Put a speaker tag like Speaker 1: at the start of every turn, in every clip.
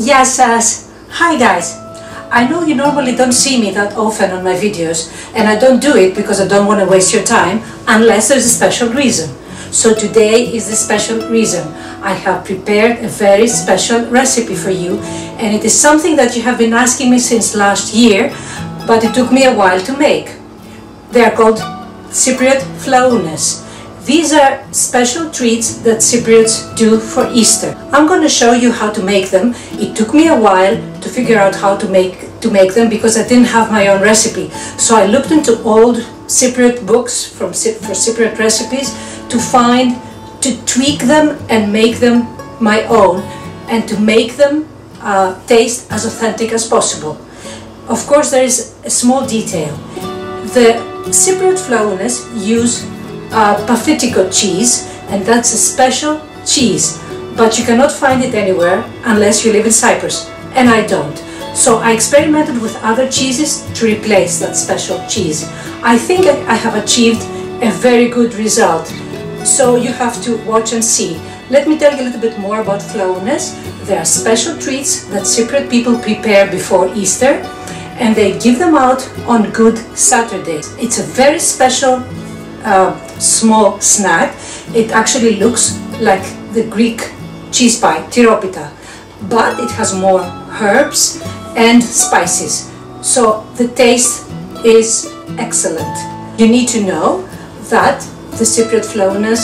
Speaker 1: Γεια σας! Hi guys! I know you normally don't see me that often on my videos, and I don't do it because I don't want to waste your time unless there's a special reason. So today is the special reason. I have prepared a very special recipe for you, and it is something that you have been asking me since last year, but it took me a while to make. They are called Cypriot Flaounes. These are special treats that Cypriots do for Easter. I'm going to show you how to make them. It took me a while to figure out how to make them because I didn't have my own recipe. So I looked into old Cypriot books for Cypriot recipes to tweak them and make them my own, and to make them taste as authentic as possible. Of course, there is a small detail. The Cypriot Flaounes use Pafitiko cheese, and that's a special cheese, but you cannot find it anywhere unless you live in Cyprus, and I don't. So I experimented with other cheeses to replace that special cheese. I think I have achieved a very good result, so you have to watch and see. Let me tell you a little bit more about Flaounes. They are special treats that Cypriot people prepare before Easter, and they give them out on Good Saturday. It's a very special small snack. It actually looks like the Greek cheese pie, tiropita, but it has more herbs and spices, so the taste is excellent. You need to know that the Cypriot Flaounes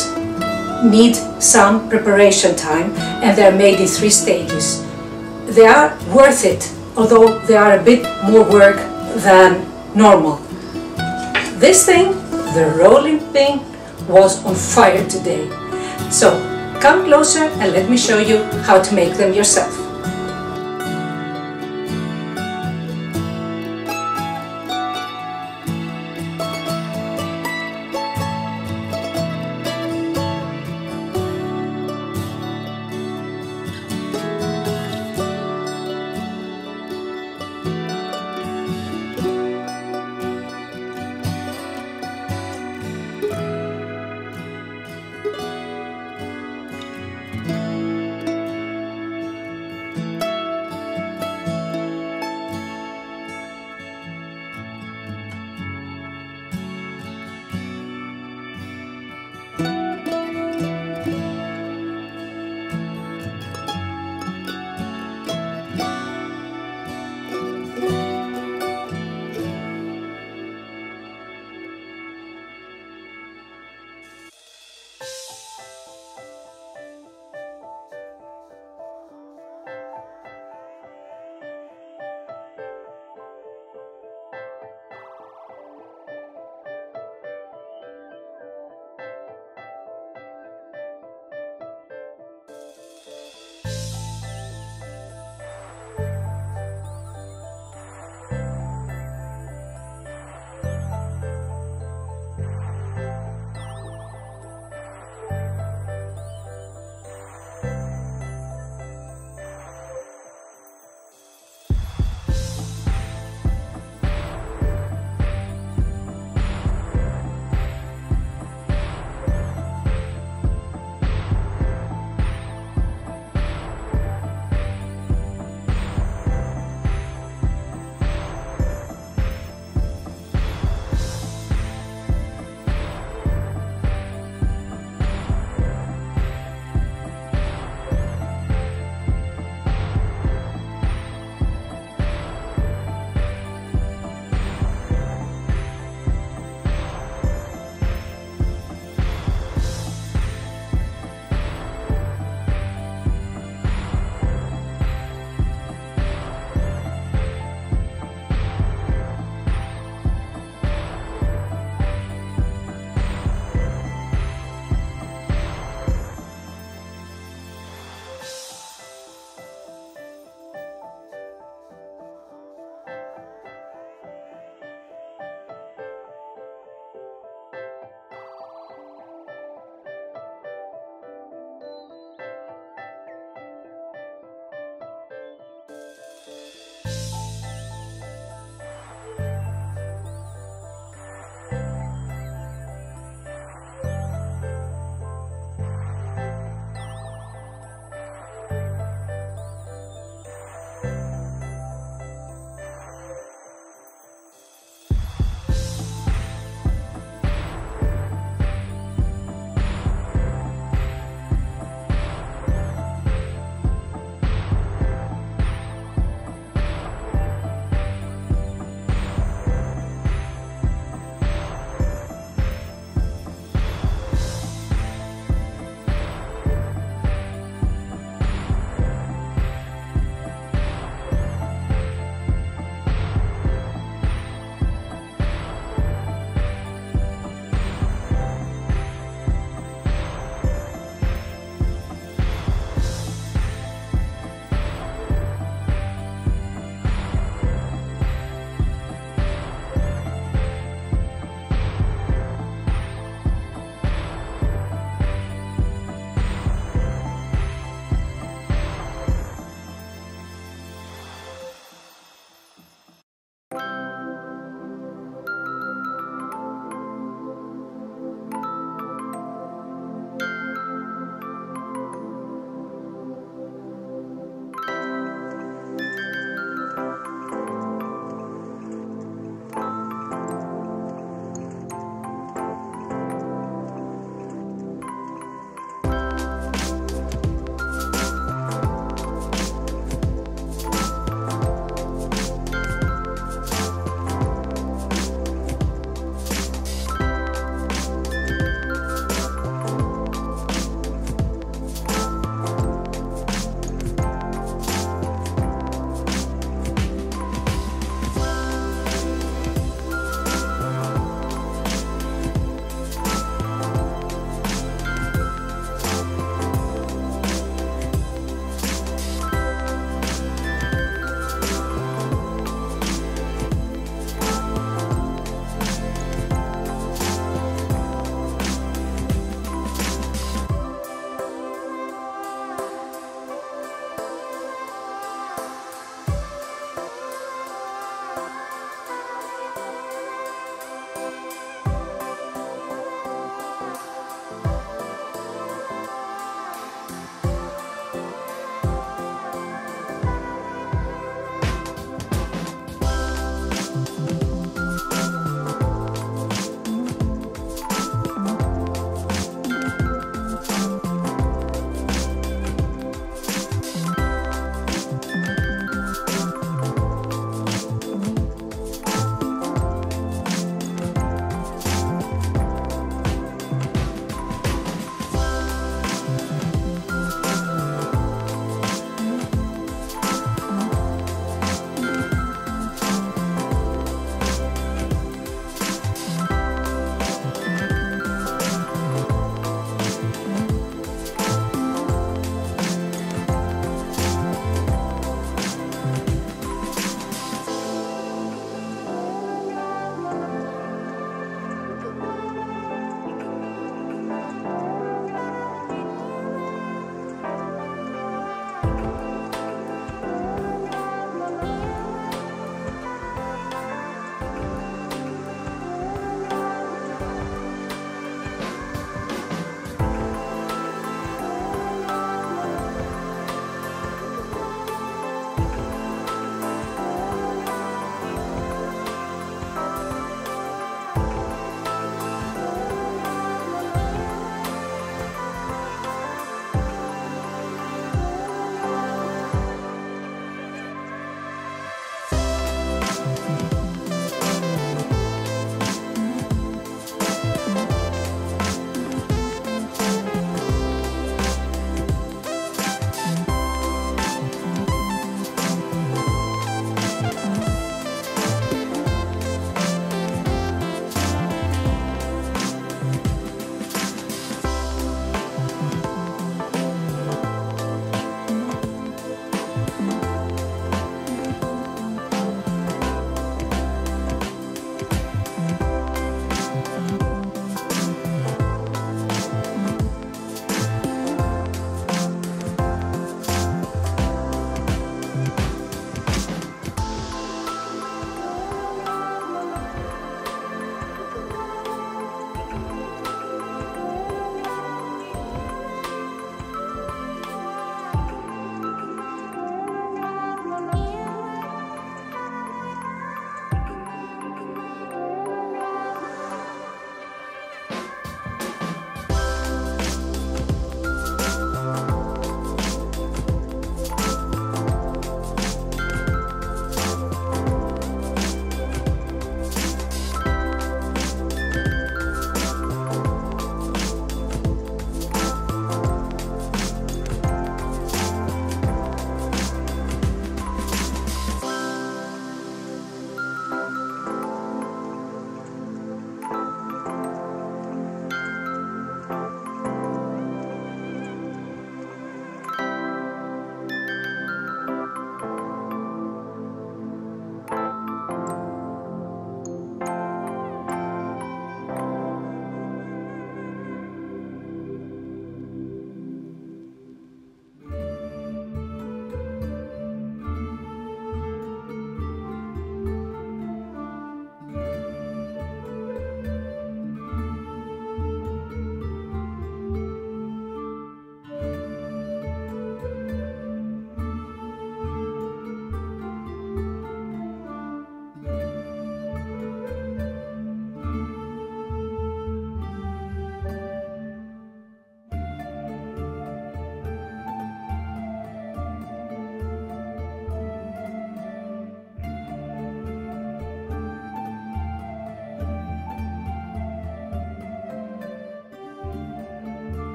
Speaker 1: need some preparation time, and they are made in 3 stages. They are worth it, although they are a bit more work than normal. This thing, the rolling thing, was on fire today. So come closer and let me show you how to make them yourself.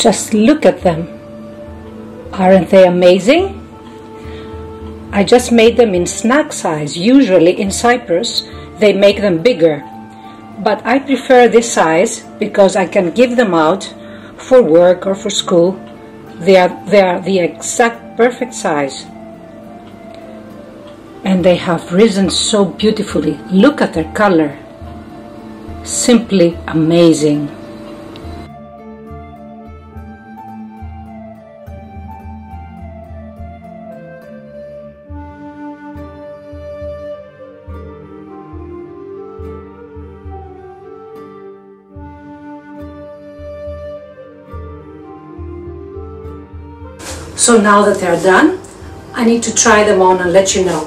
Speaker 1: Just look at them. Aren't they amazing? I just made them in snack size. Usually in Cyprus they make them bigger, but I prefer this size because I can give them out for work or for school. They are the exact perfect size. And they have risen so beautifully. Look at their color. Simply amazing. So now that they're done, I need to try them on and let you know.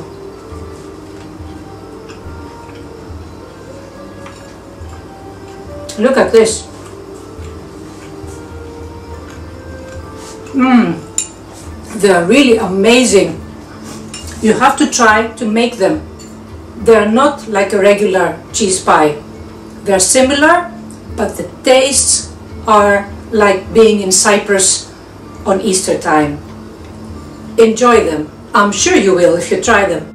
Speaker 1: Look at this. They are really amazing. You have to try to make them. They are not like a regular cheese pie. They are similar, but the tastes are like being in Cyprus on Easter time. Enjoy them. I'm sure you will if you try them.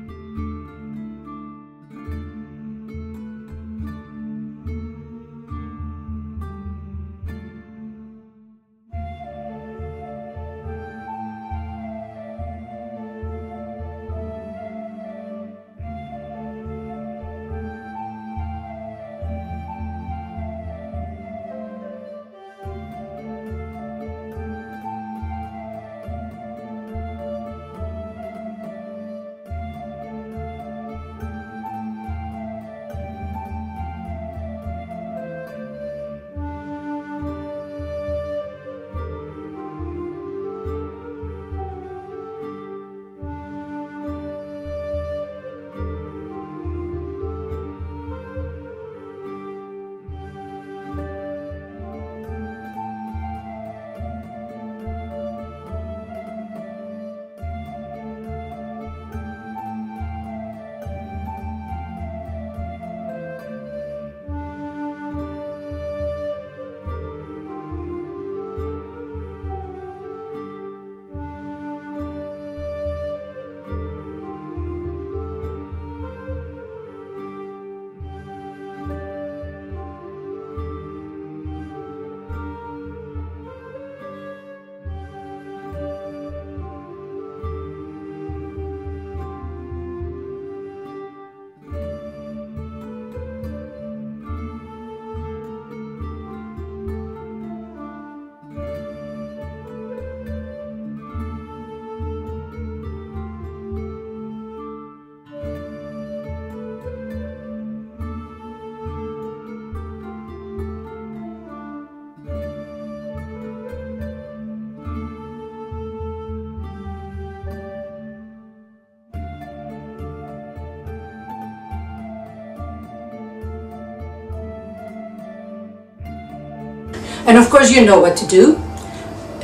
Speaker 1: And of course you know what to do.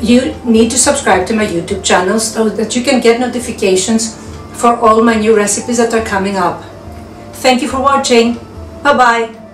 Speaker 1: You need to subscribe to my YouTube channel so that you can get notifications for all my new recipes that are coming up. Thank you for watching. Bye bye.